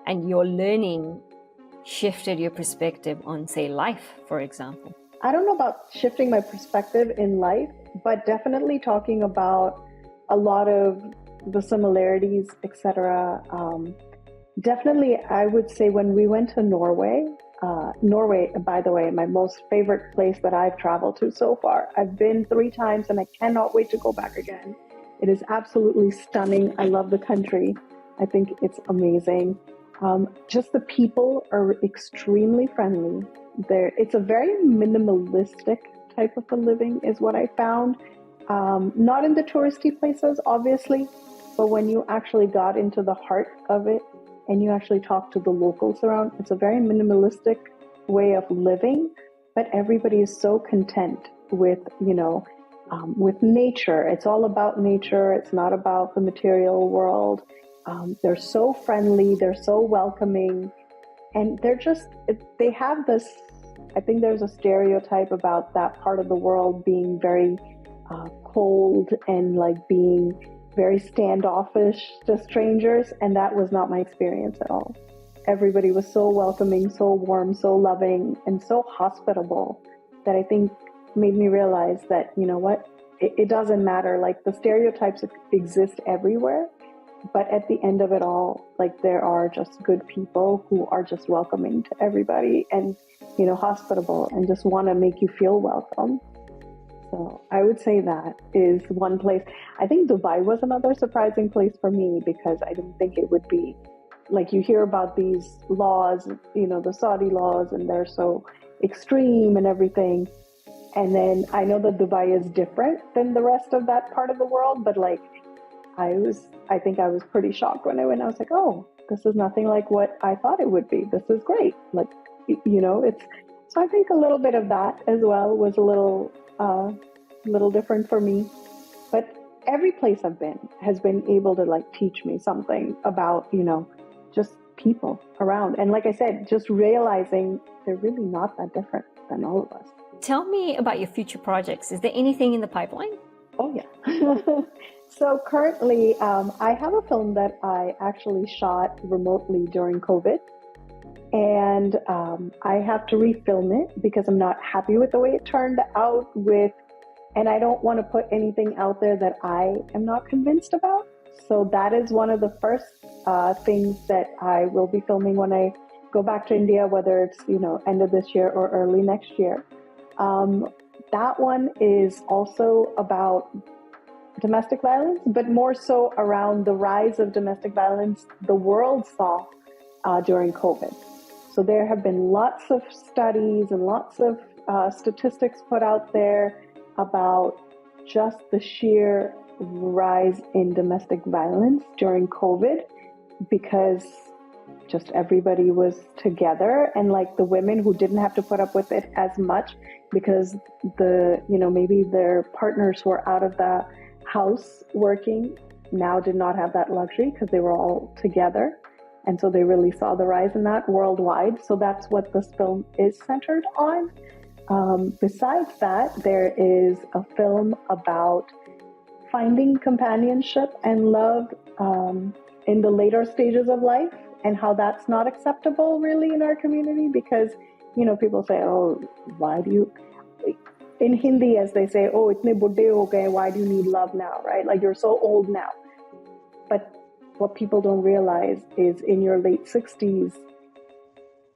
and your learning shifted your perspective on, say, life, for example. I don't know about shifting my perspective in life, but definitely talking about a lot of the similarities, etc. Definitely, I would say when we went to Norway, by the way, my most favorite place that I've traveled to so far. I've been 3 times and I cannot wait to go back again. It is absolutely stunning. I love the country. I think it's amazing. Just the people are extremely friendly. It's a very minimalistic type of a living is what I found. Not in the touristy places, obviously, but when you actually got into the heart of it and you actually talk to the locals around, it's a very minimalistic way of living, but everybody is so content with, with nature. It's all about nature. It's not about the material world. They're so friendly. They're so welcoming. And they have this, I think there's a stereotype about that part of the world being very cold and like being very standoffish to strangers. And that was not my experience at all. Everybody was so welcoming, so warm, so loving, and so hospitable that I think made me realize that, it doesn't matter. Like the stereotypes exist everywhere. But at the end of it all, like there are just good people who are just welcoming to everybody and, hospitable and just want to make you feel welcome. So I would say that is one place. I think Dubai was another surprising place for me because I didn't think it would be like you hear about these laws, the Saudi laws, and they're so extreme and everything. And then I know that Dubai is different than the rest of that part of the world, but like I think I was pretty shocked when I went. I was like, oh, this is nothing like what I thought it would be. This is great. Like, so I think a little bit of that as well was a little different for me. But every place I've been has been able to like teach me something about, just people around. And like I said, just realizing they're really not that different than all of us. Tell me about your future projects. Is there anything in the pipeline? Oh, yeah. So currently, I have a film that I actually shot remotely during COVID. And I have to refilm it because I'm not happy with the way it turned out and I don't want to put anything out there that I am not convinced about. So that is one of the first things that I will be filming when I go back to India, whether it's, end of this year or early next year. That one is also about domestic violence, but more so around the rise of domestic violence the world saw during COVID. So there have been lots of studies and lots of statistics put out there about just the sheer rise in domestic violence during COVID, because just everybody was together, and like the women who didn't have to put up with it as much because maybe their partners were out of the house working, now did not have that luxury because they were all together. And so they really saw the rise in that worldwide. So that's what this film is centered on. Besides that, there is a film about finding companionship and love in the later stages of life, and how that's not acceptable really in our community, because, people say, oh, why do you, in Hindi, as they say, oh, itne buddhe ho gaye, why do you need love now, right? Like, you're so old now. But what people don't realize is in your late 60s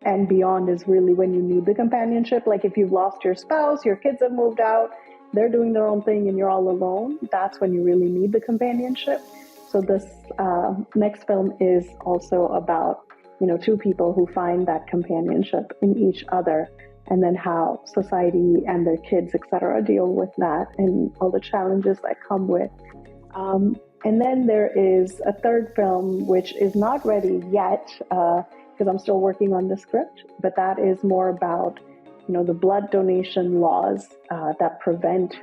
and beyond is really when you need the companionship. Like if you've lost your spouse, your kids have moved out, they're doing their own thing and you're all alone, that's when you really need the companionship. So this next film is also about, two people who find that companionship in each other, and then how society and their kids, etc., deal with that and all the challenges that come with. And then there is a third film, which is not ready yet, because I'm still working on the script, but that is more about, the blood donation laws that prevent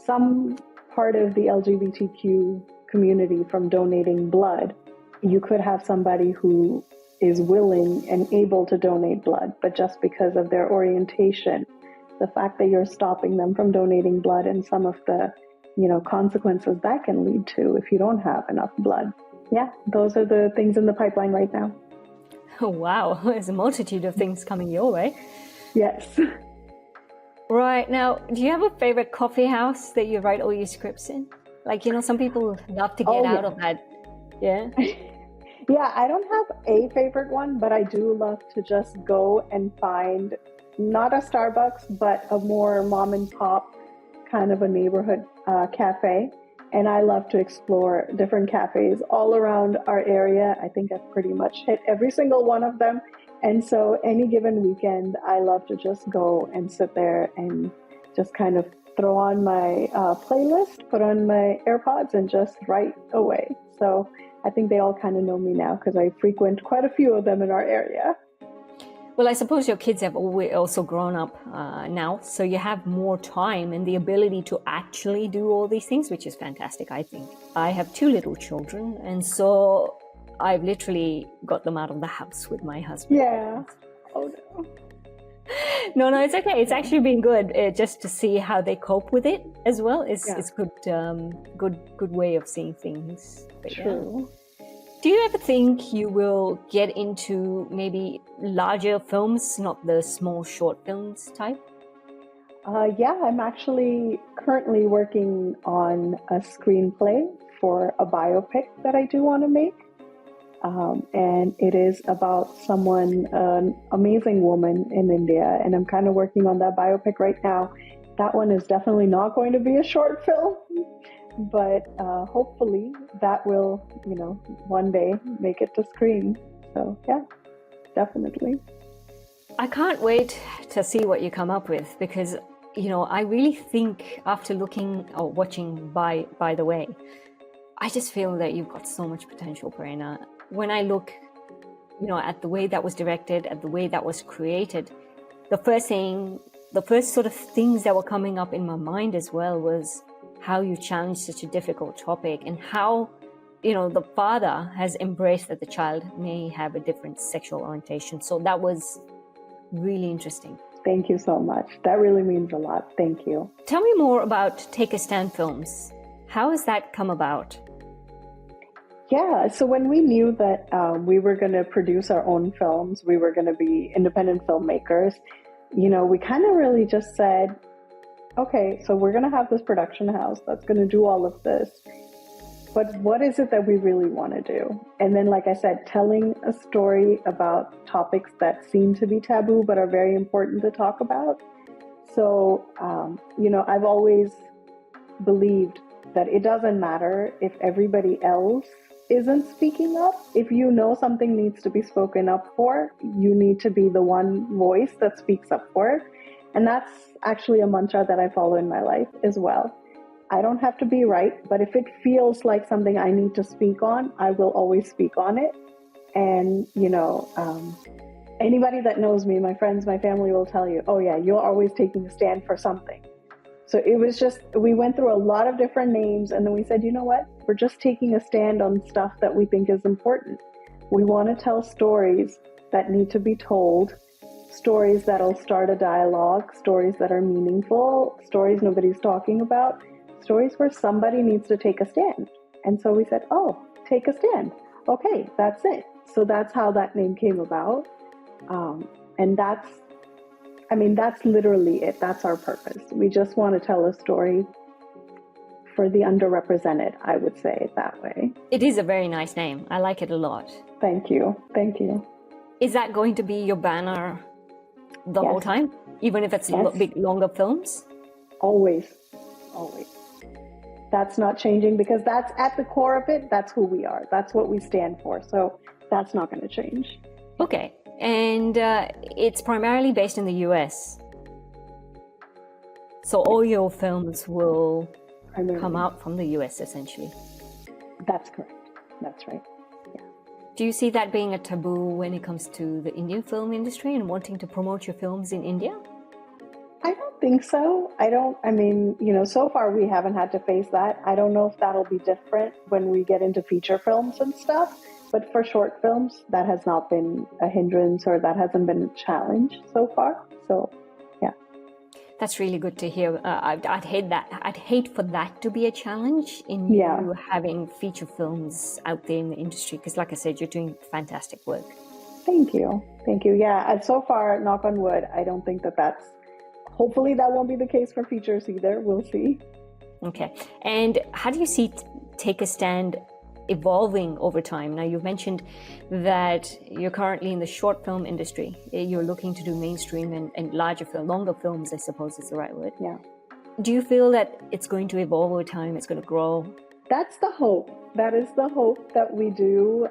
some part of the LGBTQ community from donating blood. You could have somebody who is willing and able to donate blood, but just because of their orientation, the fact that you're stopping them from donating blood and some of the consequences that can lead to if you don't have enough blood. Yeah, those are the things in the pipeline right now. Oh, wow. There's a multitude of things coming your way. Yes. Right. Now, do you have a favorite coffee house that you write all your scripts in? Like, some people love to get out of that. Yeah. Yeah, I don't have a favorite one, but I do love to just go and find not a Starbucks, but a more mom and pop kind of a neighborhood cafe. And I love to explore different cafes all around our area. I think I've pretty much hit every single one of them. And so any given weekend, I love to just go and sit there and just kind of throw on my playlist, put on my AirPods, and just write away. So I think they all kind of know me now because I frequent quite a few of them in our area. Well, I suppose your kids have also grown up now, so you have more time and the ability to actually do all these things, which is fantastic, I think. I have 2 little children, and so I've literally got them out of the house with my husband. Yeah. Oh, no. No, it's okay. It's actually been good just to see how they cope with it as well. It's good, good way of seeing things. But true. Yeah. Do you ever think you will get into maybe larger films, not the small short films type? Yeah, I'm actually currently working on a screenplay for a biopic that I do want to make. And it is about someone, an amazing woman in India. And I'm kind of working on that biopic right now. That one is definitely not going to be a short film. But hopefully that will, one day make it to screen. So yeah, definitely. I can't wait to see what you come up with because, I really think after looking or watching by the way, I just feel that you've got so much potential, Prerna. When I look, at the way that was directed, at the way that was created, the first sort of things that were coming up in my mind as well was how you challenge such a difficult topic and how, the father has embraced that the child may have a different sexual orientation. So that was really interesting. Thank you so much. That really means a lot. Thank you. Tell me more about Take a Stand Films. How has that come about? Yeah, so when we knew that we were going to produce our own films, we were going to be independent filmmakers, we kind of really just said, okay, so we're going to have this production house that's going to do all of this. But what is it that we really want to do? And then, like I said, telling a story about topics that seem to be taboo but are very important to talk about. So, I've always believed that it doesn't matter if everybody else isn't speaking up. If you know something needs to be spoken up for, you need to be the one voice that speaks up for it. And that's actually a mantra that I follow in my life as well. I don't have to be right, but if it feels like something I need to speak on, I will always speak on it. And, anybody that knows me, my friends, my family will tell you, oh yeah, you're always taking a stand for something. So it was just, we went through a lot of different names, and then we said, you know what? We're just taking a stand on stuff that we think is important. We want to tell stories that need to be told, stories that'll start a dialogue, stories that are meaningful, stories nobody's talking about, stories where somebody needs to take a stand. And so we said, oh, take a stand. Okay, that's it. So that's how that name came about. And that's literally it. That's our purpose. We just want to tell a story for the underrepresented, I would say it that way. It is a very nice name. I like it a lot. Thank you. Thank you. Is that going to be your banner the whole time? Even if it's big, longer films? Always. Always. That's not changing, because that's at the core of it. That's who we are. That's what we stand for. So that's not going to change. Okay. And it's primarily based in the US. So all your films will come out from the US, essentially. That's correct. That's right. Yeah. Do you see that being a taboo when it comes to the Indian film industry and wanting to promote your films in India? I don't think so. So far we haven't had to face that. I don't know if that'll be different when we get into feature films and stuff. But for short films, that has not been a hindrance, or that hasn't been a challenge so far. So, yeah. That's really good to hear. I'd hate that. I'd hate for that to be a challenge in you having feature films out there in the industry. Because like I said, you're doing fantastic work. Thank you. Thank you. Yeah. And so far, knock on wood, I don't think that's, hopefully that won't be the case for features either. We'll see. Okay. And how do you see Take a Stand evolving over time? Now, you've mentioned that you're currently in the short film industry. You're looking to do mainstream and longer films, I suppose is the right word. Yeah. Do you feel that it's going to evolve over time? It's going to grow? That's the hope. That is the hope that we do.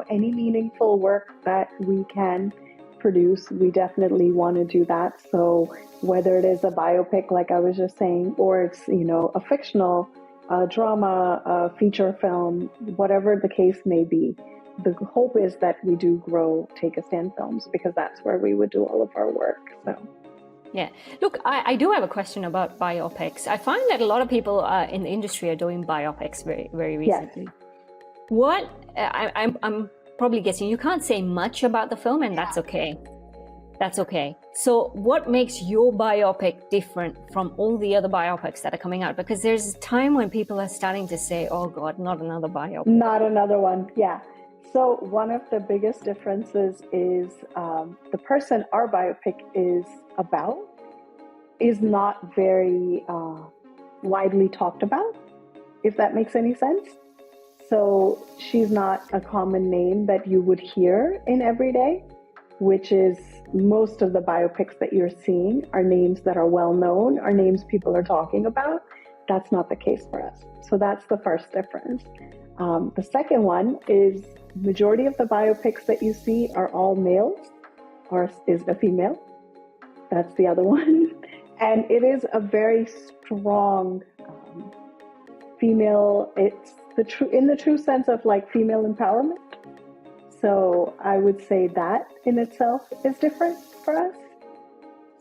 Any meaningful work that we can produce, we definitely want to do that. So whether it is a biopic, like I was just saying, or it's, a fictional drama, feature film, whatever the case may be, the hope is that we do grow Take a Stand Films, because that's where we would do all of our work. So, yeah. Look, I do have a question about biopics. I find that a lot of people in the industry are doing biopics very, very recently. Yes. I'm probably guessing you can't say much about the film, and that's okay. That's okay. So what makes your biopic different from all the other biopics that are coming out? Because there's a time when people are starting to say, oh God, not another biopic. Not another one. Yeah. So one of the biggest differences is the person our biopic is about is not very widely talked about, if that makes any sense. So she's not a common name that you would hear in everyday, which is most of the biopics that you're seeing are names that are well known, are names people are talking about. That's not the case for us. So that's the first difference. The second one is majority of the biopics that you see are all males, or is a female. That's the other one. And it is a very strong female, it's in the true sense of like female empowerment. So I would say that in itself is different for us.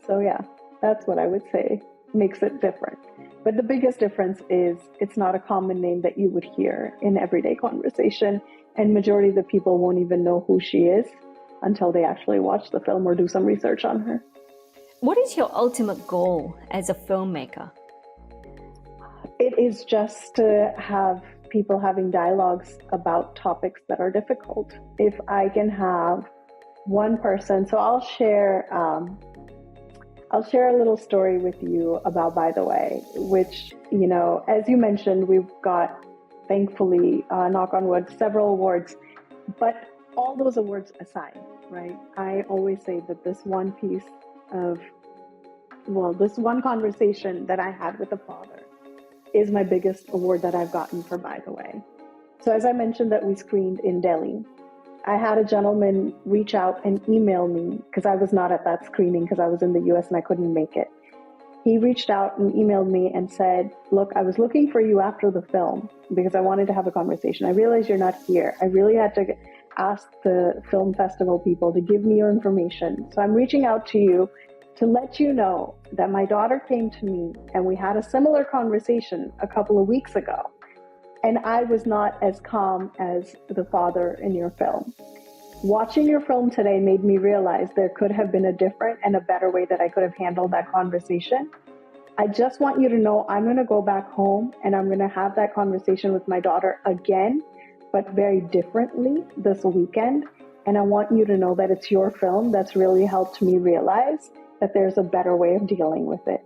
So yeah, that's what I would say makes it different. But the biggest difference is it's not a common name that you would hear in everyday conversation. And majority of the people won't even know who she is until they actually watch the film or do some research on her. What is your ultimate goal as a filmmaker? It is just to have people having dialogues about topics that are difficult. If I can have one person, so I'll share a little story with you about By the Way, which, as you mentioned, we've got, thankfully, knock on wood, several awards. But all those awards aside, right? I always say that this one conversation that I had with a father is my biggest award that I've gotten for By the Way. So as I mentioned that we screened in Delhi, I had a gentleman reach out and email me because I was not at that screening because I was in the US and I couldn't make it. He reached out and emailed me and said, look, I was looking for you after the film because I wanted to have a conversation. I realized you're not here. I really had to ask the film festival people to give me your information. So I'm reaching out to you to let you know that my daughter came to me and we had a similar conversation a couple of weeks ago. And I was not as calm as the father in your film. Watching your film today made me realize there could have been a different and a better way that I could have handled that conversation. I just want you to know I'm going to go back home and I'm going to have that conversation with my daughter again, but very differently this weekend. And I want you to know that it's your film that's really helped me realize that there's a better way of dealing with it.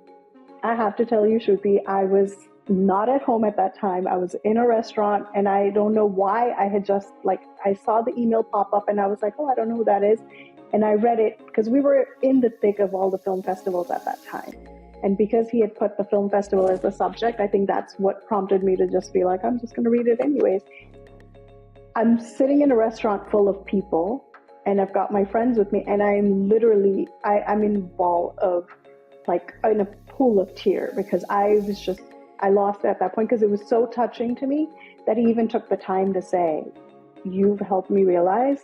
I have to tell you, Shruti, I was not at home at that time. I was in a restaurant and I don't know why I had just I saw the email pop up and I was like, oh, I don't know who that is. And I read it because we were in the thick of all the film festivals at that time. And because he had put the film festival as the subject, I think that's what prompted me to just be like, I'm just going to read it anyways. I'm sitting in a restaurant full of people and I've got my friends with me and I'm literally, I'm in a ball of in a pool of tears because I lost it at that point because it was so touching to me that he even took the time to say, you've helped me realize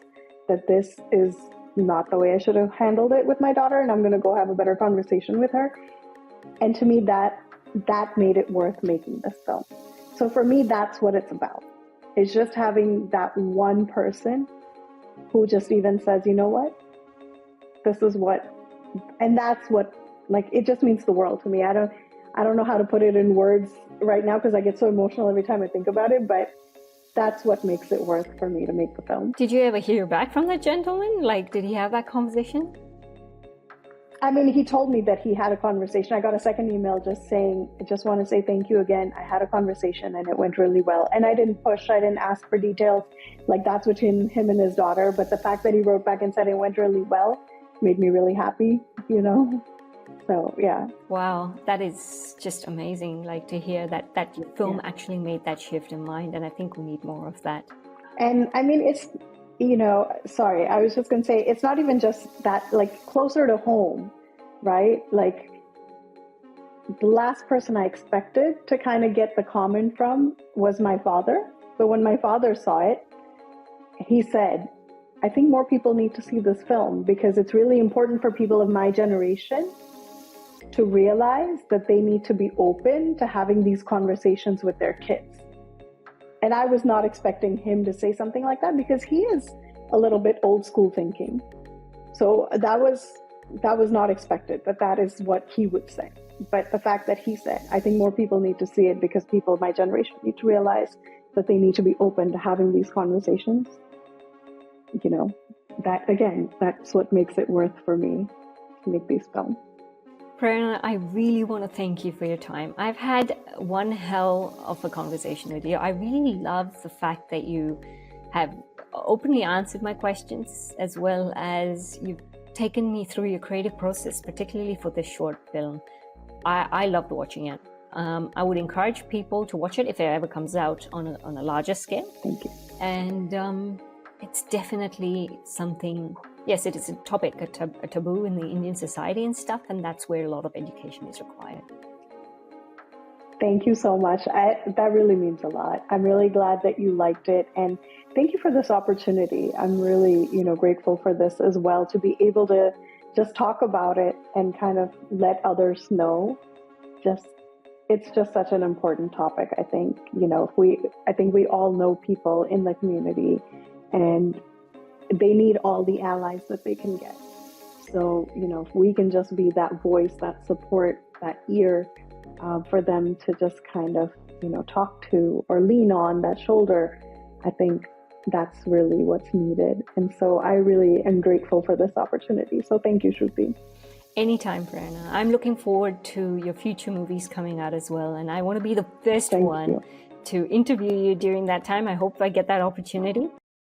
that this is not the way I should have handled it with my daughter and I'm going to go have a better conversation with her. And to me, that made it worth making this film. So for me, that's what it's about. It's just having that one person who just even says, you know what, this is what, and that's what, it just means the world to me. I don't know how to put it in words right now because I get so emotional every time I think about it, but that's what makes it worth for me to make the film. Did you ever hear back from that gentleman? Did he have that conversation? I mean, he told me that he had a conversation. I got a second email just saying, I just want to say thank you again. I had a conversation and it went really well. And I didn't push, I didn't ask for details. That's between him and his daughter. But the fact that he wrote back and said it went really well made me really happy, So, yeah. Wow, that is just amazing, to hear that your film actually made that shift in mind. And I think we need more of that. And I mean, it's, sorry, I was just going to say, it's not even just that, closer to home, right? The last person I expected to kind of get the comment from was my father. But when my father saw it, he said, I think more people need to see this film because it's really important for people of my generation to realize that they need to be open to having these conversations with their kids. And I was not expecting him to say something like that because he is a little bit old school thinking. So that was not expected, but that is what he would say. But the fact that he said, I think more people need to see it because people of my generation need to realize that they need to be open to having these conversations. That again, that's what makes it worth for me to make these films. Prerna, I really want to thank you for your time. I've had one hell of a conversation with you. I really love the fact that you have openly answered my questions as well as you've taken me through your creative process, particularly for this short film. I loved watching it. I would encourage people to watch it if it ever comes out on a larger scale. Thank you. And it's definitely something. Yes, it is a topic, a taboo in the Indian society and stuff, and that's where a lot of education is required. Thank you so much. That really means a lot. I'm really glad that you liked it, and thank you for this opportunity. I'm really, grateful for this as well, to be able to just talk about it and kind of let others know. it's just such an important topic. I think, I think we all know people in the community, and they need all the allies that they can get. So, if we can just be that voice, that support, that ear for them to just kind of, talk to or lean on, that shoulder, I think that's really what's needed. And so I really am grateful for this opportunity. So thank you, Shruti. Anytime, Prerna. I'm looking forward to your future movies coming out as well. And I want to be the first Thank one you. to interview you during that time. I hope I get that opportunity.